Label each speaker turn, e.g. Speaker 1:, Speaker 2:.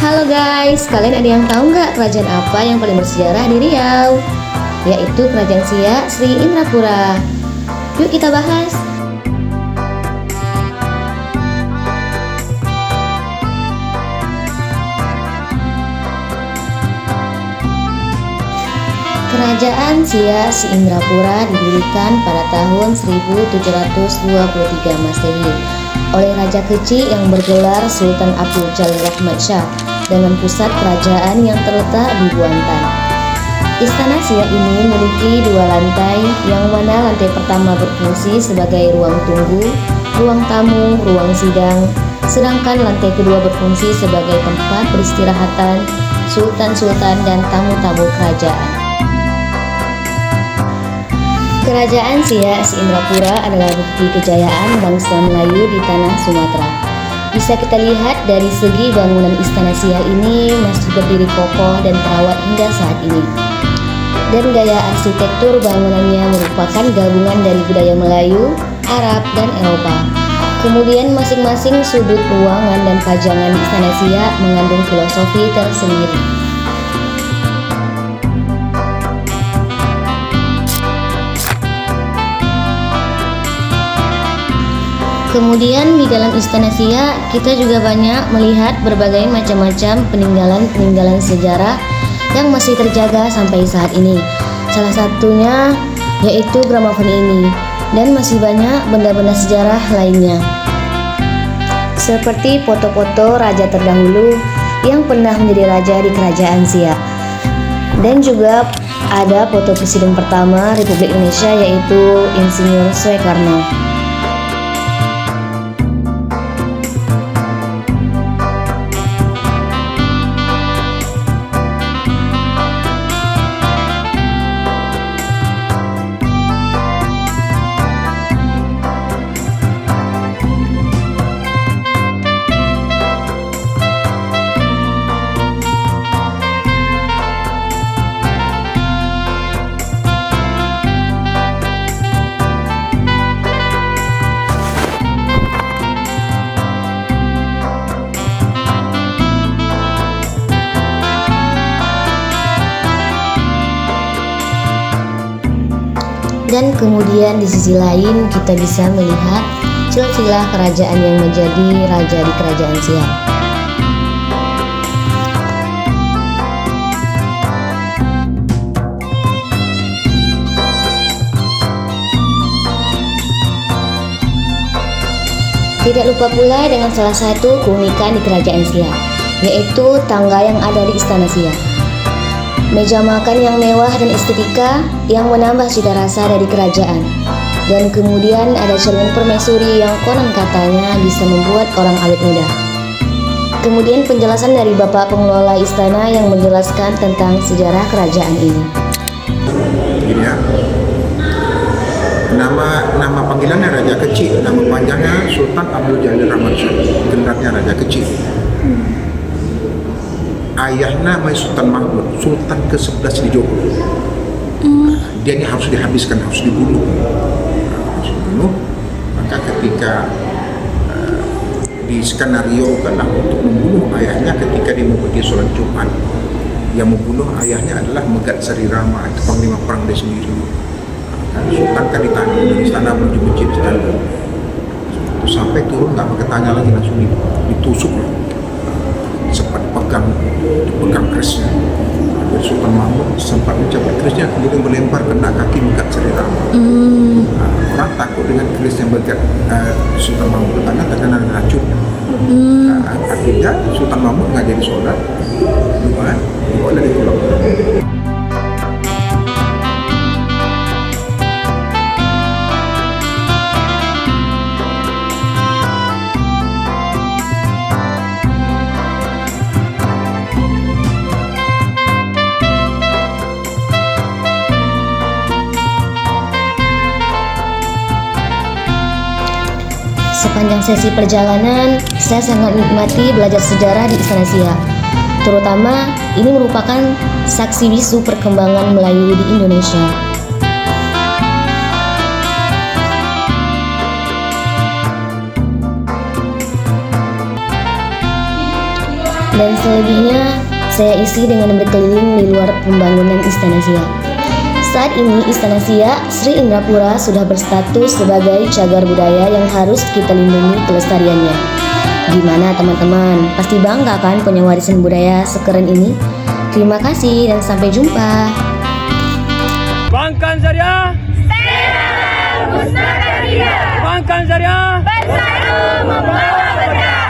Speaker 1: Halo guys, kalian ada yang tahu nggak kerajaan apa yang paling bersejarah di Riau? Yaitu Kerajaan Siak Sri Indrapura. Yuk kita bahas. Kerajaan Siak Sri Indrapura didirikan pada tahun 1723 Masehi oleh Raja Keci yang bergelar Sultan Abdul Jalil Rahmat Shah dengan pusat kerajaan yang terletak di Buantan. Istana Siak ini memiliki dua lantai, yang mana lantai pertama berfungsi sebagai ruang tunggu, ruang tamu, ruang sidang, sedangkan lantai kedua berfungsi sebagai tempat peristirahatan sultan-sultan dan tamu-tamu kerajaan. Kerajaan Siak Sri Indrapura adalah bukti kejayaan bangsa Melayu di tanah Sumatera. Bisa kita lihat dari segi bangunan Istana Siak ini masih berdiri kokoh dan terawat hingga saat ini. Dan gaya arsitektur bangunannya merupakan gabungan dari budaya Melayu, Arab, dan Eropa. Kemudian masing-masing sudut ruangan dan pajangan Istana Siak mengandung filosofi tersendiri. Kemudian di dalam Istana Siak kita juga banyak melihat berbagai macam-macam peninggalan sejarah yang masih terjaga sampai saat ini. Salah satunya yaitu gramafon ini, dan masih banyak benda-benda sejarah lainnya. Seperti foto-foto raja terdahulu yang pernah menjadi raja di Kerajaan Siak. Dan juga ada foto presiden pertama Republik Indonesia yaitu Insinyur Soekarno. Dan kemudian di sisi lain kita bisa melihat silsilah kerajaan yang menjadi raja di Kerajaan Siak. Tidak lupa pula dengan salah satu keunikan di Kerajaan Siak, yaitu tangga yang ada di Istana Siak. Meja makan yang mewah dan estetika yang menambah cita rasa dari kerajaan. Dan kemudian ada cermin permaisuri yang konon katanya bisa membuat orang awet muda. Kemudian penjelasan dari Bapak Pengelola Istana yang menjelaskan tentang sejarah kerajaan ini.
Speaker 2: Gini ya, nama panggilannya Raja Keci, nama panjangnya Sultan Abdul Jalil Rahmat Shah, gelarnya Raja Keci. Ayahnya namanya Sultan Mahmud, Sultan ke-11 di Johor. Dia ini harus dihabiskan, harus dibunuh. Maka ketika di skenario karena untuk membunuh ayahnya ketika dia mau pergi sholat Jumat, yang membunuh ayahnya adalah Megat Sari Rama, itu panglima perang dia sendiri. Sultan kan ditahan di istana menuju masjid istana. Sampai turun nggak pakai tanya lagi, langsung ditusuk loh. Sempat dipegang kerisnya. Jadi Sultan Mahmud sempat mencabut kerisnya, kemudian melempar kena kaki Megat Sari Rama. Orang takut dengan keris yang Megat Sultan Mahmud ke tangan terkena racun. Akhirnya Sultan Mahmud nggak jadi sholat, dibawa dari pulau.
Speaker 1: Sepanjang sesi perjalanan, saya sangat menikmati belajar sejarah di Istana Siak. Terutama, ini merupakan saksi bisu perkembangan Melayu di Indonesia. dan selebihnya saya isi dengan berkeliling di luar pembangunan Istana Siak. Saat ini Istana Siak Sri Indrapura sudah berstatus sebagai cagar budaya yang harus kita lindungi kelestariannya. Gimana teman-teman? Pasti bangga kan punya warisan budaya sekeren ini? Terima kasih dan sampai jumpa.
Speaker 3: Bangkan Syariah, Bangkan Syariah,
Speaker 4: Bersatu membawa berkah.